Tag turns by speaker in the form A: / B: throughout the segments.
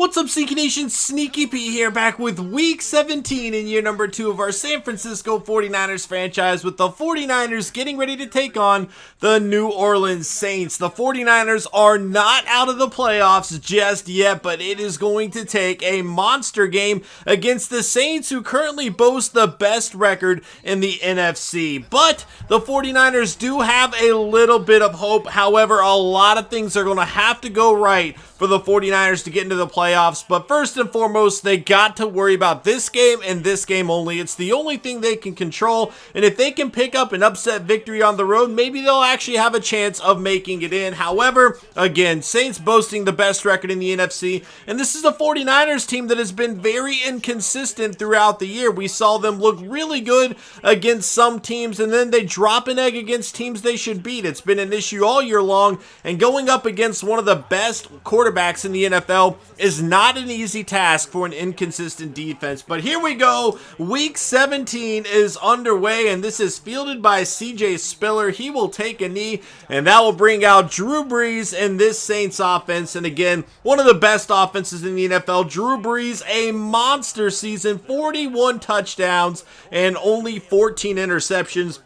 A: What's up, SnEaKyNation? SnEaKy P here, back with Week 17 in year number 2 of our San Francisco 49ers franchise, with the 49ers getting ready to take on the New Orleans Saints. The 49ers are not out of the playoffs just yet, but it is going to take a monster game against the Saints, who currently boast the best record in the NFC. But the 49ers do have a little bit of hope. However, a lot of things are going to have to go right for the 49ers to get into the playoffs. But first and foremost, they got to worry about this game and this game only. It's the only thing they can control, and if they can pick up an upset victory on the road, maybe they'll actually have a chance of making it in. However, again, Saints boasting the best record in the NFC, and this is a 49ers team that has been very inconsistent throughout the year. We saw them look really good against some teams, and then they drop an egg against teams they should beat. It's been an issue all year long, and going up against one of the best quarterbacks in the NFL is not an easy task for an inconsistent defense. But here we go. Week 17 is underway, and this is fielded by CJ Spiller. He will take a knee, and that will bring out Drew Brees in this Saints offense. And again, one of the best offenses in the NFL. Drew Brees, a monster season, 41 touchdowns and only 14 interceptions.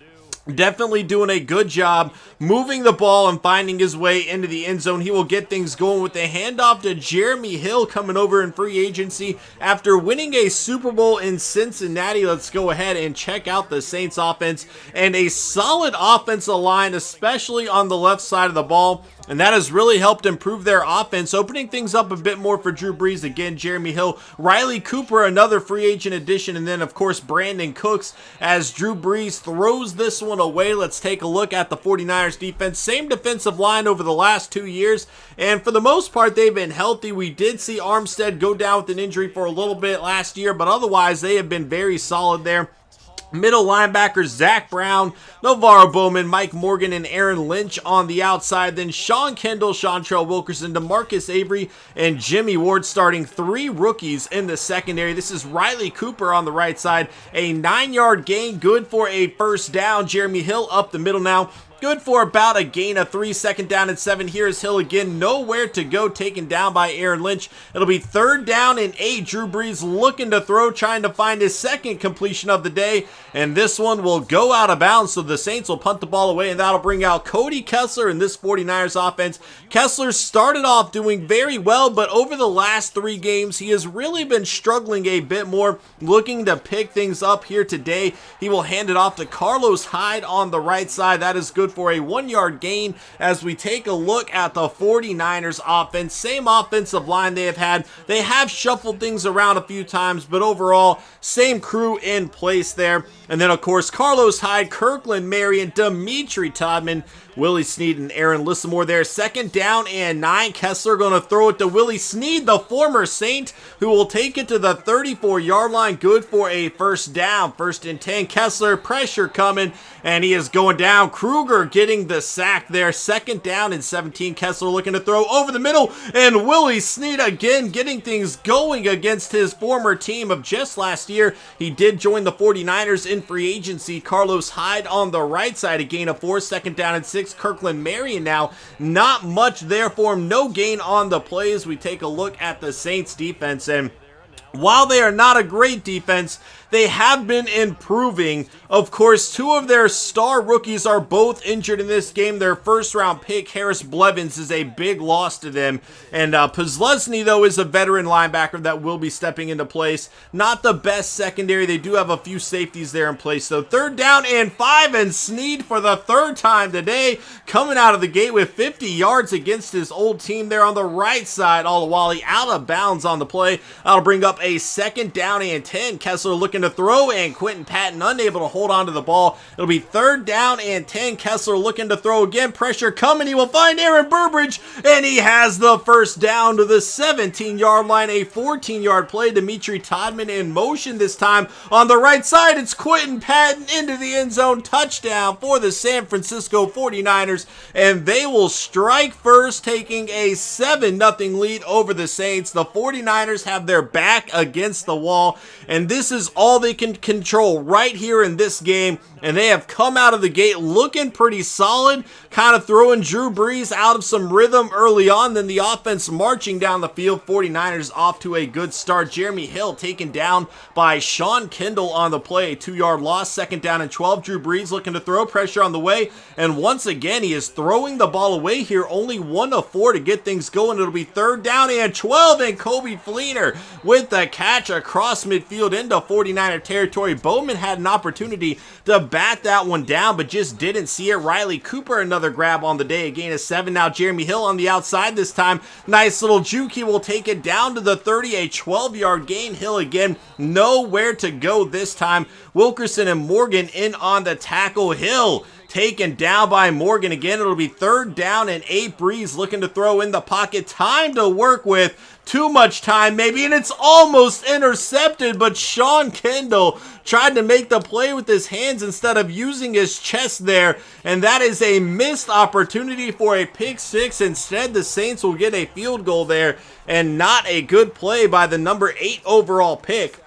A: Definitely doing a good job moving the ball and finding his way into the end zone. He will get things going with the handoff to Jeremy Hill, coming over in free agency after winning a Super Bowl in Cincinnati. Let's go ahead and check out the Saints offense, and a solid offensive line, especially on the left side of the ball. And that has really helped improve their offense, opening things up a bit more for Drew Brees. Again, Jeremy Hill, Riley Cooper, another free agent addition, and then, of course, Brandon Cooks as Drew Brees throws this one away. Let's take a look at the 49ers defense. Same defensive line over the last 2 years, and for the most part, they've been healthy. We did see Armstead go down with an injury for a little bit last year, but otherwise, they have been very solid there. Middle linebackers, Zach Brown, Navarro Bowman, Mike Morgan, and Aaron Lynch on the outside. Then Sean Kendall, Chantrell Wilkerson, DeMarcus Avery, and Jimmy Ward starting 3 rookies in the secondary. This is Riley Cooper on the right side. A 9-yard gain, good for a first down. Jeremy Hill up the middle now. Good for about a gain of 3, second down and 7. Here's Hill again, nowhere to go, taken down by Aaron Lynch. It'll be 3rd down and 8. Drew Brees looking to throw, trying to find his second completion of the day, and this one will go out of bounds, so the Saints will punt the ball away, and that'll bring out Cody Kessler in this 49ers offense. Kessler started off doing very well, but over the last 3 games, he has really been struggling a bit more, looking to pick things up here today. He will hand it off to Carlos Hyde on the right side. That is good for a 1-yard gain. As we take a look at the 49ers offense, same offensive line they have had. They have shuffled things around a few times, but overall, same crew in place there. And then, of course, Carlos Hyde, Kirkland Marion, Dimitri Todman, Willie Snead, and Aaron Lissamore there. 2nd down and 9. Kessler going to throw it to Willie Snead, the former Saint, who will take it to the 34-yard line. Good for a first down. 1st and 10. Kessler, pressure coming, and he is going down. Kruger getting the sack there. 2nd down and 17. Kessler looking to throw over the middle, and Willie Snead again getting things going against his former team of just last year. He did join the 49ers in free agency. Carlos Hyde on the right side, a gain of 4, 2nd down and 6. Kirkland Marion now, not much there for him, no gain on the plays. We take a look at the Saints defense, and while they are not a great defense, they have been improving. Of course, 2 of their star rookies are both injured in this game. Their 1st-round pick, Harris Blevins, is a big loss to them. And Puzlesny, though, is a veteran linebacker that will be stepping into place. Not the best secondary. They do have a few safeties there in place. So 3rd down and 5, and Snead for the 3rd time today, coming out of the gate with 50 yards against his old team there on the right side. All the while he out of bounds on the play. That'll bring up a 2nd down and 10. Kessler looking to throw, and Quentin Patton unable to hold on to the ball. It'll be 3rd down and 10. Kessler looking to throw again. Pressure coming. He will find Aaron Burbridge, and he has the first down to the 17-yard line. A 14-yard play. Dimitri Todman in motion this time on the right side. It's Quentin Patton into the end zone. Touchdown for the San Francisco 49ers, and they will strike first, taking a 7-0 lead over the Saints. The 49ers have their back back against the wall, and this is all they can control right here in this game, and they have come out of the gate looking pretty solid, kind of throwing Drew Brees out of some rhythm early on, then the offense marching down the field. 49ers off to a good start. Jeremy Hill taken down by Sean Kendall on the play, a 2-yard loss, 2nd down and 12. Drew Brees looking to throw, pressure on the way, and once again he is throwing the ball away here, only 1 of 4 to get things going. It'll be 3rd down and 12, and Kobe Fleener with the catch across midfield into 49er territory. Bowman had an opportunity to bat that one down, but just didn't see it. Riley Cooper another grab on the day, a gain of 7. Now Jeremy Hill on the outside this time, nice little juke, he will take it down to the 30, a 12-yard gain. Hill again, nowhere to go this time. Wilkerson and Morgan in on the tackle. Hill taken down by Morgan again. It'll be 3rd down and 8. Brees looking to throw in the pocket, time to work with. Too much time maybe, and it's almost intercepted, but Sean Kendall tried to make the play with his hands instead of using his chest there, and that is a missed opportunity for a pick 6. Instead, the Saints will get a field goal there, and not a good play by the number 8 overall pick.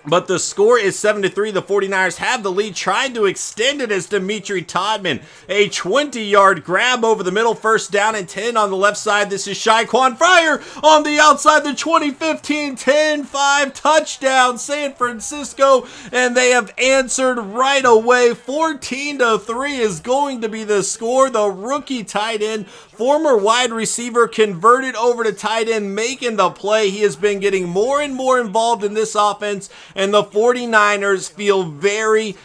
A: But the score is 7-3. The 49ers have the lead, trying to extend it as Dimitri Todman. A 20-yard grab over the middle, 1st down and 10 on the left side. This is Shaquan Fryer on the outside. The 2015 10-5 touchdown, San Francisco. And they have answered right away. 14-3 is going to be the score. The rookie tight end, former wide receiver, converted over to tight end, making the play. He has been getting more and more involved in this offense, and the 49ers feel very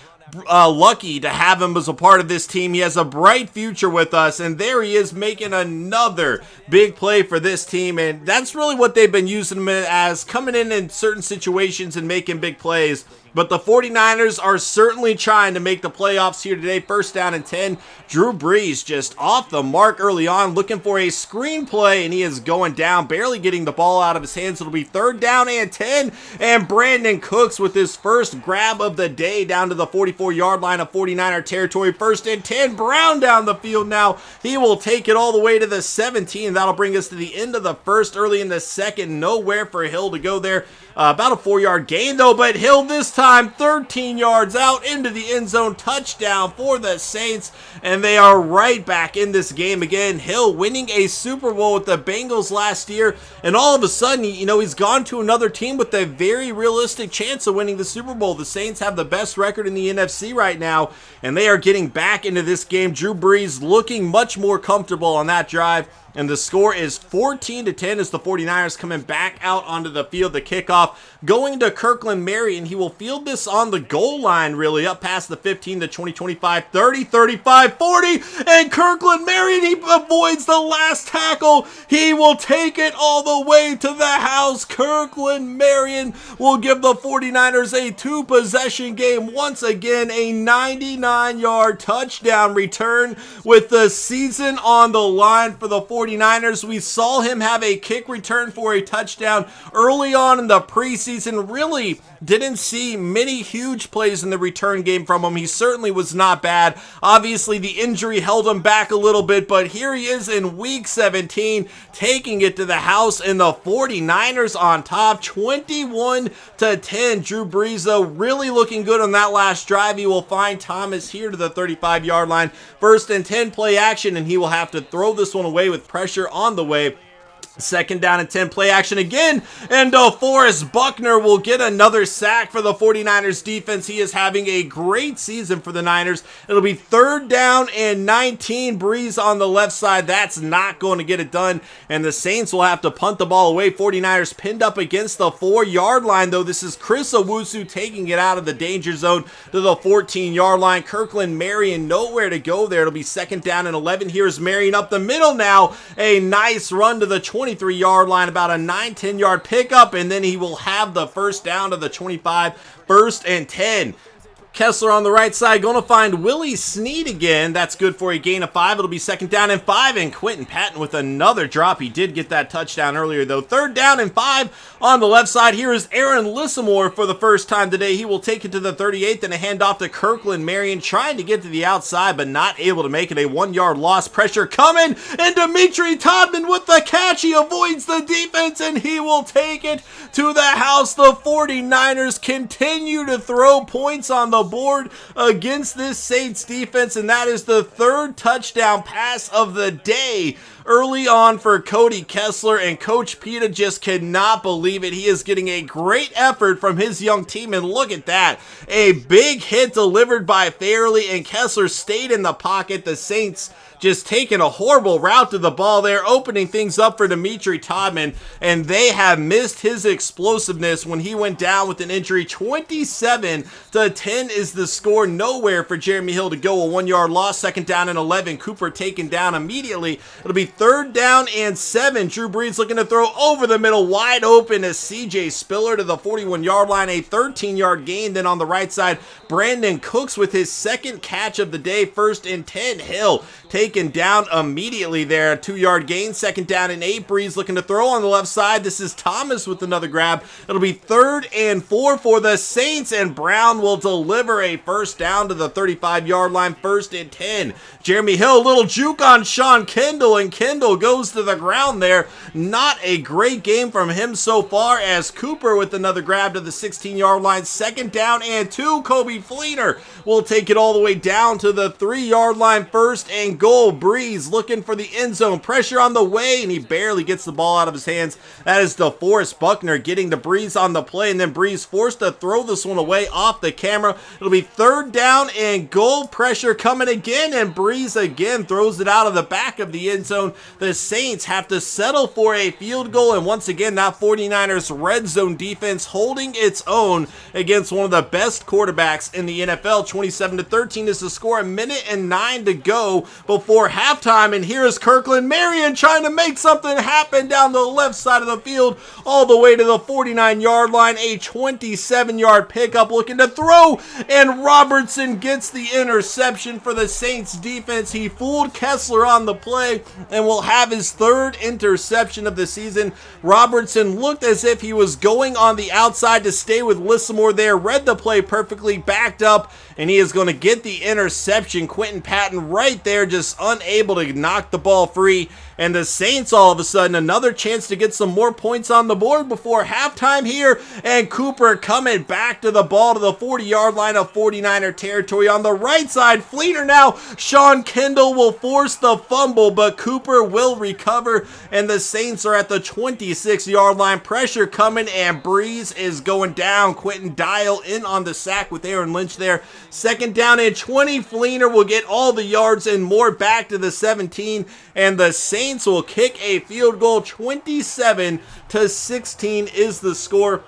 A: lucky to have him as a part of this team. He has a bright future with us, and there he is making another big play for this team, and that's really what they've been using him as, coming in certain situations and making big plays. But the 49ers are certainly trying to make the playoffs here today. 1st down and 10. Drew Brees just off the mark early on, looking for a screen play, and he is going down, barely getting the ball out of his hands. It'll be 3rd down and 10, and Brandon Cooks with his first grab of the day down to the 44-yard line of 49er territory. 1st and 10. Brown down the field now. He will take it all the way to the 17. That'll bring us to the end of the 1st. Early in the 2nd, nowhere for Hill to go there. About a 4-yard gain though, but Hill this time 13 yards out into the end zone. Touchdown for the Saints, and they are right back in this game again. Hill winning a Super Bowl with the Bengals last year, and all of a sudden, he's gone to another team with a very realistic chance of winning the Super Bowl. The Saints have the best record in the NFC right now, and they are getting back into this game. Drew Brees looking much more comfortable on that drive. And the score is 14-10 as the 49ers coming back out onto the field. The kickoff going to Kirkland Marion. He will field this on the goal line, really, up past the 15, the 20, 25, 30, 35, 40. And Kirkland Marion, he avoids the last tackle. He will take it all the way to the house. Kirkland Marion will give the 49ers a 2-possession game. Once again, a 99-yard touchdown return with the season on the line for the 49ers. We saw him have a kick return for a touchdown early on in the preseason. Really didn't see many huge plays in the return game from him. He certainly was not bad. Obviously, the injury held him back a little bit, but here he is in week 17, taking it to the house, and the 49ers on top, 21-10. Drew Brees, though, really looking good on that last drive. He will find Thomas here to the 35-yard line. 1st and 10, play action, and he will have to throw this one away with pressure on the way. 2nd down and 10, play action again, and Forrest Buckner will get another sack for the 49ers defense. He is having a great season for the Niners. It'll be 3rd down and 19, Brees on the left side. That's not going to get it done, and the Saints will have to punt the ball away. 49ers pinned up against the 4-yard line, though. This is Chris Owusu taking it out of the danger zone to the 14-yard line. Kirkland Marion nowhere to go there. It'll be 2nd down and 11. Here's Marion up the middle now. A nice run to the 23-yard line, about a 9-10 yard pickup, and then he will have the 1st down to the 25. 1st and 10. Kessler on the right side, going to find Willie Snead again. That's good for a gain of 5. It'll be 2nd down and 5, and Quentin Patton with another drop. He did get that touchdown earlier, though. 3rd down and 5 on the left side. Here is Aaron Lissamore for the first time today. He will take it to the 38th and a handoff to Kirkland Marion, trying to get to the outside, but not able to make it. A 1-yard loss. Pressure coming, and Dimitri Todman with the catch. He avoids the defense, and he will take it to the house. The 49ers continue to throw points on the board against this Saints defense, and that is the 3rd touchdown pass of the day early on for Cody Kessler, and Coach Pita just cannot believe it. He is getting a great effort from his young team, and look at that. A big hit delivered by Fairley, and Kessler stayed in the pocket. The Saints just taking a horrible route to the ball there, opening things up for Dimitri Todman, and they have missed his explosiveness when he went down with an injury. 27-10 is the score. Nowhere for Jeremy Hill to go. A 1-yard loss. 2nd down and 11. Cooper taken down immediately. It'll be 3rd down and 7. Drew Brees looking to throw over the middle, wide open as CJ Spiller to the 41-yard line. A 13-yard gain. Then on the right side, Brandon Cooks with his 2nd catch of the day. 1st and 10. Hill taken down immediately there. A 2-yard gain. 2nd down and 8. Brees looking to throw on the left side. This is Thomas with another grab. It'll be 3rd and 4 for the Saints, and Brown will deliver a 1st down to the 35-yard line. 1st and 10. Jeremy Hill, a little juke on Sean Kendall, and Kendall goes to the ground there. Not a great game from him so far, as Cooper with another grab to the 16-yard line. 2nd down and 2. Kobe Fleener will take it all the way down to the 3-yard line. 1st and goal. Brees looking for the end zone. Pressure on the way, and he barely gets the ball out of his hands. That is DeForest Buckner getting to Brees on the play, and then Brees forced to throw this one away off the camera. It'll be 3rd down and goal. Pressure coming again, and Brees again throws it out of the back of the end zone. The Saints have to settle for a field goal, and once again, that 49ers red zone defense holding its own against one of the best quarterbacks in the NFL. 27-13 is the score. A minute and 9 to go before halftime, and here is Kirkland Marion trying to make something happen down the left side of the field all the way to the 49-yard line. A 27-yard pickup, looking to throw, and Robertson gets the interception for the Saints defense. He fooled Kessler on the play and will have his 3rd interception of the season. Robertson looked as if he was going on the outside to stay with Lissamore there, read the play perfectly, backed up, and he is going to get the interception. Quentin Patton right there, just unable to knock the ball free. And the Saints all of a sudden another chance to get some more points on the board before halftime here. And Cooper coming back to the ball to the 40-yard line of 49er territory. On the right side, Fleener now. Sean Kendall will force the fumble, but Cooper will recover. And the Saints are at the 26-yard line. Pressure coming, and Brees is going down. Quentin Dial in on the sack with Aaron Lynch there. 2nd down and 20. Fleener will get all the yards and more back to the 17. And the Saints will kick a field goal. 27-16 is the score.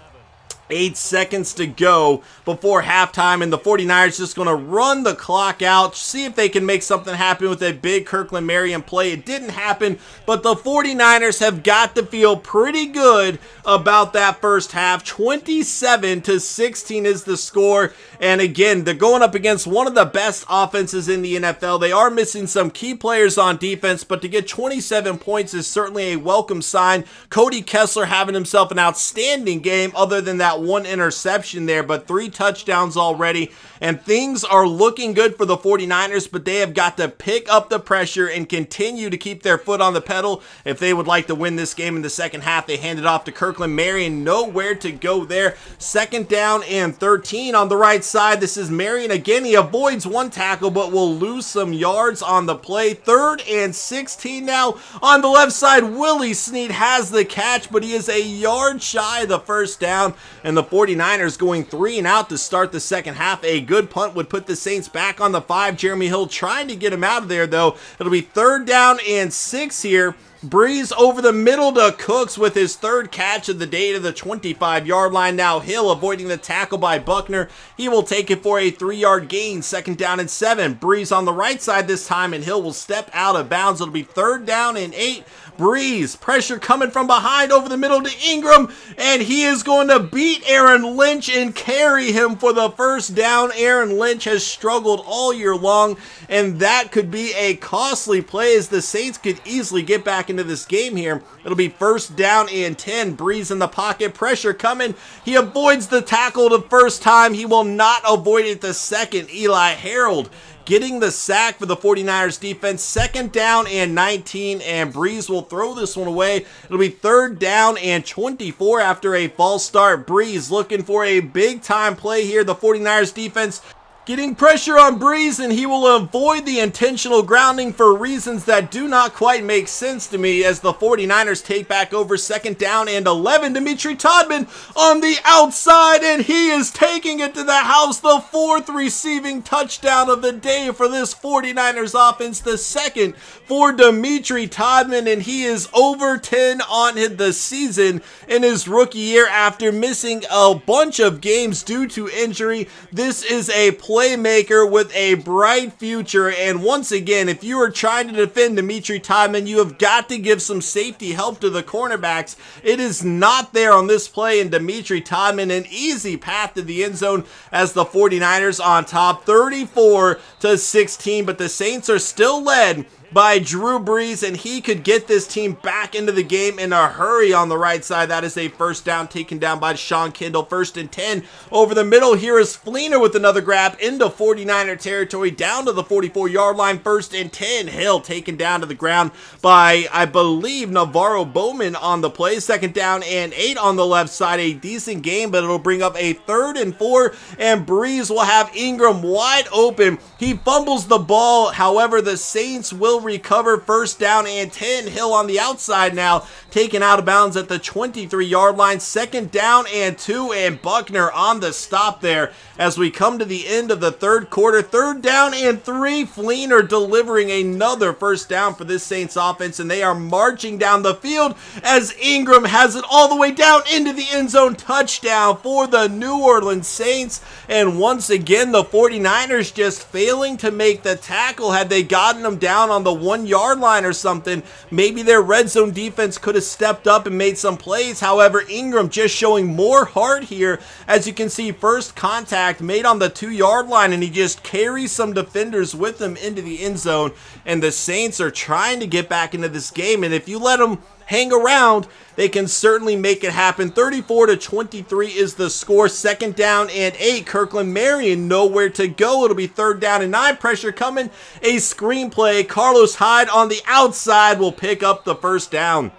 A: 8 seconds to go before halftime, and the 49ers just going to run the clock out, see if they can make something happen with a big Kirkland Marion play. It didn't happen, but the 49ers have got to feel pretty good about that first half. 27-16 is the score, and again, they're going up against one of the best offenses in the NFL. They are missing some key players on defense, but to get 27 points is certainly a welcome sign. Cody Kessler having himself an outstanding game, other than that one interception there, but 3 touchdowns already, and things are looking good for the 49ers, but they have got to pick up the pressure and continue to keep their foot on the pedal if they would like to win this game in the second half. They hand it off to Kirkland Marion, nowhere to go there. 2nd down and 13 on the right side. This is Marion again. He avoids one tackle, but will lose some yards on the play. 3rd and 16 now on the left side. Willie Snead has the catch, but he is a yard shy of the 1st down, and the 49ers going 3 and out to start the second half. A good punt would put the Saints back on the 5. Jeremy Hill trying to get him out of there, though. It'll be 3rd down and 6 here. Brees over the middle to Cooks with his 3rd catch of the day to the 25-yard line. Now Hill avoiding the tackle by Buckner. He will take it for a 3-yard gain. 2nd down and 7. Brees on the right side this time, and Hill will step out of bounds. It'll be 3rd down and 8. Breeze, pressure coming from behind over the middle to Ingram, and he is going to beat Aaron Lynch and carry him for the first down. Aaron Lynch has struggled all year long, and that could be a costly play as the Saints could easily get back into this game here. It'll be first down and 10. Breeze in the pocket, pressure coming. He avoids the tackle the first time. He will not avoid it the second. Eli Harold getting the sack for the 49ers defense. Second down and 19, and Breeze will throw this one away. It'll be third down and 24 after a false start. Breeze looking for a big time play here. The 49ers defense getting pressure on Breeze, and he will avoid the intentional grounding for reasons that do not quite make sense to me as the 49ers take back over. Second down and 11. Dimitri Todman on the outside, and he is taking it to the house. The fourth receiving touchdown of the day for this 49ers offense. The second for Dimitri Todman, and he is over 10 on the season in his rookie year after missing a bunch of games due to injury. This is a playmaker with a bright future, and once again, if you are trying to defend Dimitri Todman, you have got to give some safety help to the cornerbacks. It is not there on this play, and Dimitri Todman an easy path to the end zone as the 49ers on top 34-16, but the Saints are still led by Drew Brees, and he could get this team back into the game in a hurry on the right side. That is a first down taken down by Sean Kendall. First and 10 over the middle. Here is Fleener with another grab into 49er territory down to the 44-yard line. First and 10. Hill taken down to the ground by, I believe, Navarro Bowman on the play. Second down and 8 on the left side. A decent game, but it'll bring up a third and 4, and Breeze will have Ingram wide open. He fumbles the ball. However, the Saints will recover. First down and 10. Hill on the outside now, taken out of bounds at the 23-yard line. Second down and 2, and Buckner on the stop there as we come to the end of the third quarter. Third down and 3. Fleener delivering another first down for this Saints offense, and they are marching down the field as Ingram has it all the way down into the end zone. Touchdown for the New Orleans Saints, and once again the 49ers just failing to make the tackle. Had they gotten them down on the 1-yard line or something, maybe their red zone defense could have stepped up and made some plays. However, Ingram just showing more heart here. As you can see, first contact made on the 2-yard line, and he just carries some defenders with him into the end zone, and the Saints are trying to get back into this game, and if you let them hang around, they can certainly make it happen. 34-23 is the score. Second down and 8. Kirkland Marion nowhere to go. It'll be third down and 9. Pressure coming. A screenplay. Carlos Hyde on the outside will pick up the first down.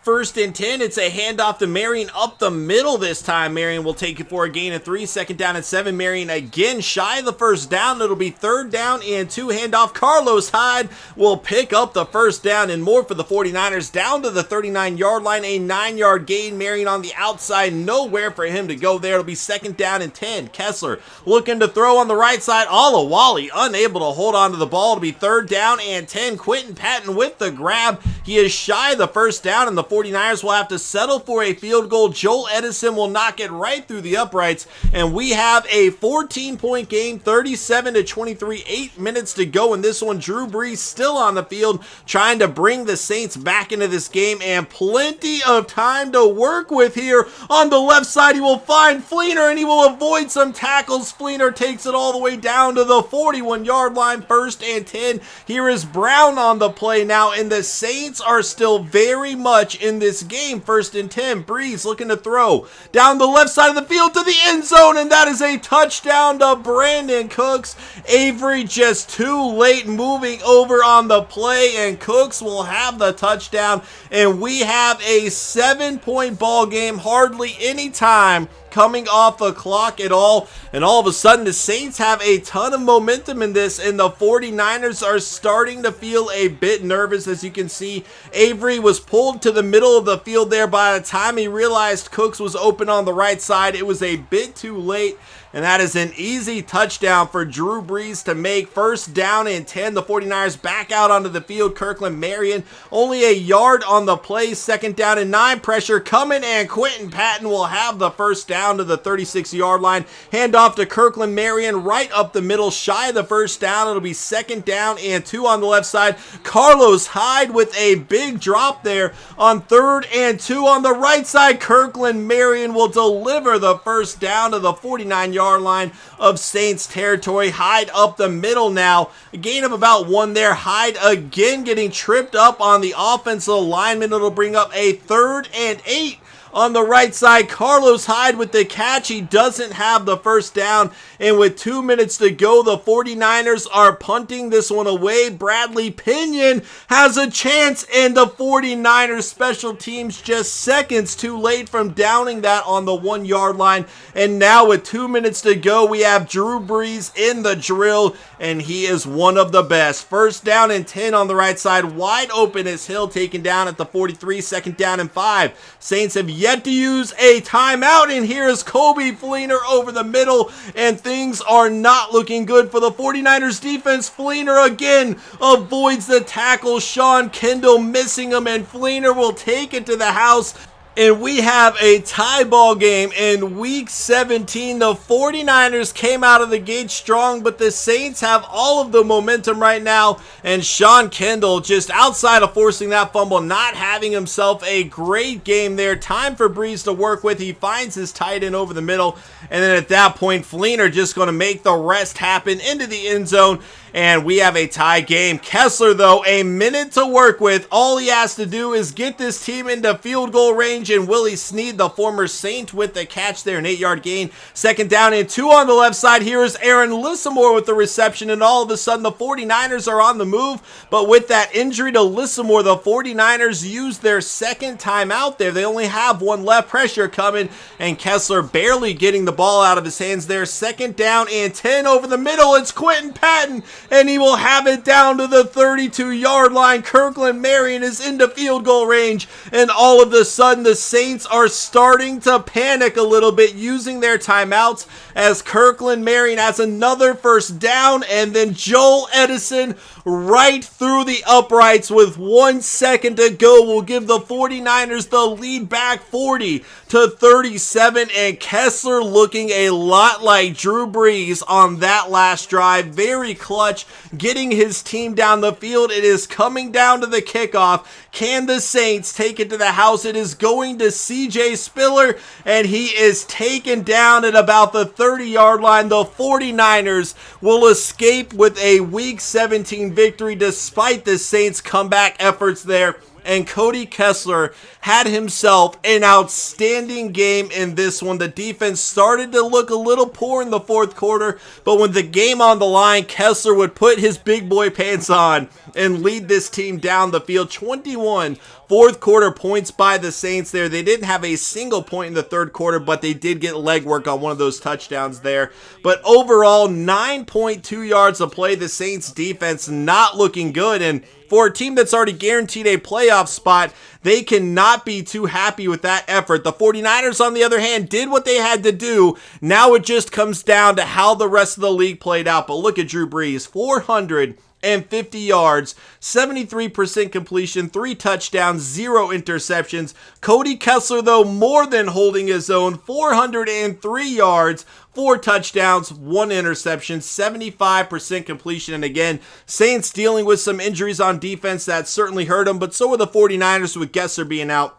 A: First and 10, it's a handoff to Marion up the middle this time. Marion will take it for a gain of 3. Second down and 7. Marion again shy of the first down. It'll be third down and 2. Handoff. Carlos Hyde will pick up the first down and more for the 49ers down to the 39-yard line. A 9-yard gain. Marion on the outside. Nowhere for him to go there. It'll be second down and 10. Kessler looking to throw on the right side. Olawale unable to hold on to the ball. It'll be third down and 10. Quentin Patton with the grab. He is shy of the first down, and the 49ers will have to settle for a field goal. Joel Edison will knock it right through the uprights, and we have a 14-point game, 37-23, 8 minutes to go in this one. Drew Brees still on the field, trying to bring the Saints back into this game, and plenty of time to work with here. On the left side, he will find Fleener, and he will avoid some tackles. Fleener takes it all the way down to the 41-yard line. First and 10. Here is Brown on the play now, and the Saints are still very much in this game. First and 10. Breeze looking to throw down the left side of the field to the end zone, and that is a touchdown to Brandon Cooks. Avery just too late moving over on the play, and Cooks will have the touchdown, and we have a 7-point ball game. Hardly any time coming off the clock at all, and all of a sudden the Saints have a ton of momentum in this, and the 49ers are starting to feel a bit nervous. As you can see, Avery was pulled to the middle of the field there. By the time he realized Cooks was open on the right side, it was a bit too late, and that is an easy touchdown for Drew Brees to make. First down and 10. The 49ers back out onto the field. Kirkland Marion only a yard on the play. Second down and 9. Pressure coming, and Quentin Patton will have the first down. down to the 36-yard line. Hand off to Kirkland Marion right up the middle, shy of the first down. It'll be 2nd down and 2 on the left side. Carlos Hyde with a big drop there on 3rd and 2 on the right side. Kirkland Marion will deliver the first down to the 49-yard line of Saints territory. Hyde up the middle now. A gain of about 1 there. Hyde again getting tripped up on the offensive lineman. It'll bring up a 3rd and 8 on the right side. Carlos Hyde with the catch. He doesn't have the first down. And with 2 minutes to go, the 49ers are punting this one away. Bradley Pinion has a chance, and the 49ers special teams just seconds too late from downing that on the 1-yard line. And now with 2 minutes to go, we have Drew Brees in the drill, and he is one of the best. 1st down and 10 on the right side. Wide open is Hill, taken down at the 43. 2nd down and 5. Saints have yet to use a timeout, and here is Kobe Fleener over the middle, and things are not looking good for the 49ers defense. Fleener again avoids the tackle. Sean Kendall missing him, and Fleener will take it to the house. And we have a tie ball game in week 17. The 49ers came out of the gate strong, but the Saints have all of the momentum right now. And Sean Kendall, just outside of forcing that fumble, not having himself a great game there. Time for Brees to work with. He finds his tight end over the middle. And then at that point, Fleener just going to make the rest happen into the end zone. And we have a tie game. Kessler, though, a minute to work with. All he has to do is get this team into field goal range, and Willie Snead, the former Saint, with the catch there, an 8-yard gain. 2nd down and 2 on the left side. Here is Aaron Lissamore with the reception, and all of a sudden the 49ers are on the move. But with that injury to Lissamore, the 49ers use their 2nd timeout there. They only have 1 left. Pressure coming, and Kessler barely getting the ball out of his hands there. 2nd down and 10 over the middle. It's Quentin Patton, and he will have it down to the 32-yard line. Kirkland Marion is into field goal range, and all of a sudden the Saints are starting to panic a little bit using their timeouts as Kirkland Marion has another 1st down, and then Joel Edison right through the uprights with 1 second to go will give the 49ers the lead back 40-37, and Kessler looking a lot like Drew Brees on that last drive. Very clutch, getting his team down the field. It is coming down to the kickoff. Can the Saints take it to the house? It is going to CJ Spiller, and he is taken down at about the 30-yard line. The 49ers will escape with a Week 17 victory despite the Saints' comeback efforts there. And Cody Kessler had himself an outstanding game in this one. The defense started to look a little poor in the 4th quarter, but when the game on the line, Kessler would put his big boy pants on and lead this team down the field. 21 4th quarter points by the Saints there. They didn't have a single point in the 3rd quarter, but they did get legwork on one of those touchdowns there. But overall, 9.2 yards of play. The Saints defense not looking good, and for a team that's already guaranteed a playoff spot, they cannot be too happy with that effort. The 49ers, on the other hand, did what they had to do. Now it just comes down to how the rest of the league played out. But look at Drew Brees, 450 yards, 73% completion, 3 touchdowns, 0 interceptions. Cody Kessler, though, more than holding his own, 403 yards, 4 touchdowns, 1 interception, 75% completion. And again, Saints dealing with some injuries on defense that certainly hurt them, but so are the 49ers with Kessler being out.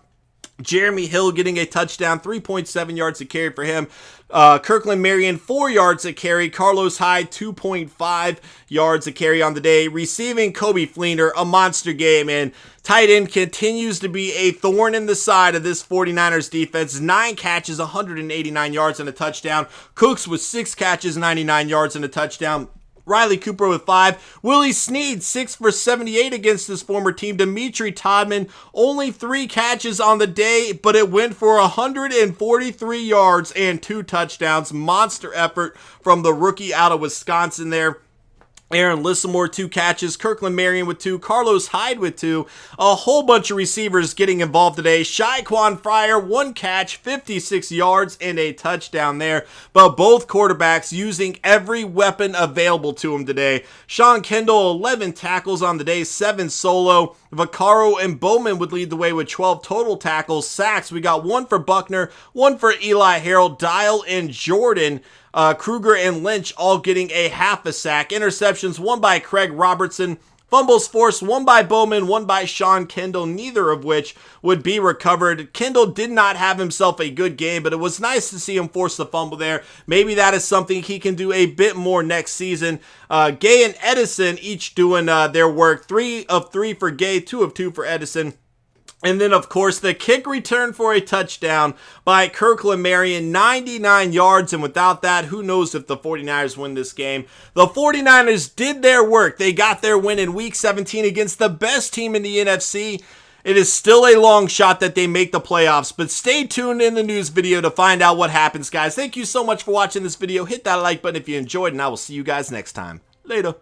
A: Jeremy Hill getting a touchdown, 3.7 yards to carry for him. Kirkland Marion, 4 yards a carry. Carlos Hyde, 2.5 yards a carry on the day. Receiving, Kobe Fleener, a monster game. And tight end continues to be a thorn in the side of this 49ers defense. 9 catches, 189 yards and a touchdown. Cooks with 6 catches, 99 yards and a touchdown. Riley Cooper with 5. Willie Snead, 6 for 78 against his former team. Dimitri Todman, only 3 catches on the day, but it went for 143 yards and 2 touchdowns. Monster effort from the rookie out of Wisconsin there. Aaron Lissamore, 2 catches. Kirkland Marion with 2. Carlos Hyde with 2. A whole bunch of receivers getting involved today. Shaquan Fryer, 1 catch, 56 yards, and a touchdown there. But both quarterbacks using every weapon available to him today. Sean Kendall, 11 tackles on the day, 7 solo. Vaccaro and Bowman would lead the way with 12 total tackles. Sacks, we got 1 for Buckner, 1 for Eli Harold, Dial, and Jordan. Kruger and Lynch all getting a half a sack. Interceptions, 1 by Craig Robertson. Fumbles forced, 1 by Bowman, 1 by Sean Kendall, neither of which would be recovered. Kendall did not have himself a good game, but it was nice to see him force the fumble there. Maybe that is something he can do a bit more next season. Gay and Edison each doing their work. 3 of 3 for Gay, 2 of 2 for Edison. And then, of course, the kick return for a touchdown by Kirkland Marion, 99 yards, and without that, who knows if the 49ers win this game. The 49ers did their work. They got their win in Week 17 against the best team in the NFC. It is still a long shot that they make the playoffs, but stay tuned in the news video to find out what happens, guys. Thank you so much for watching this video. Hit that like button if you enjoyed, and I will see you guys next time. Later.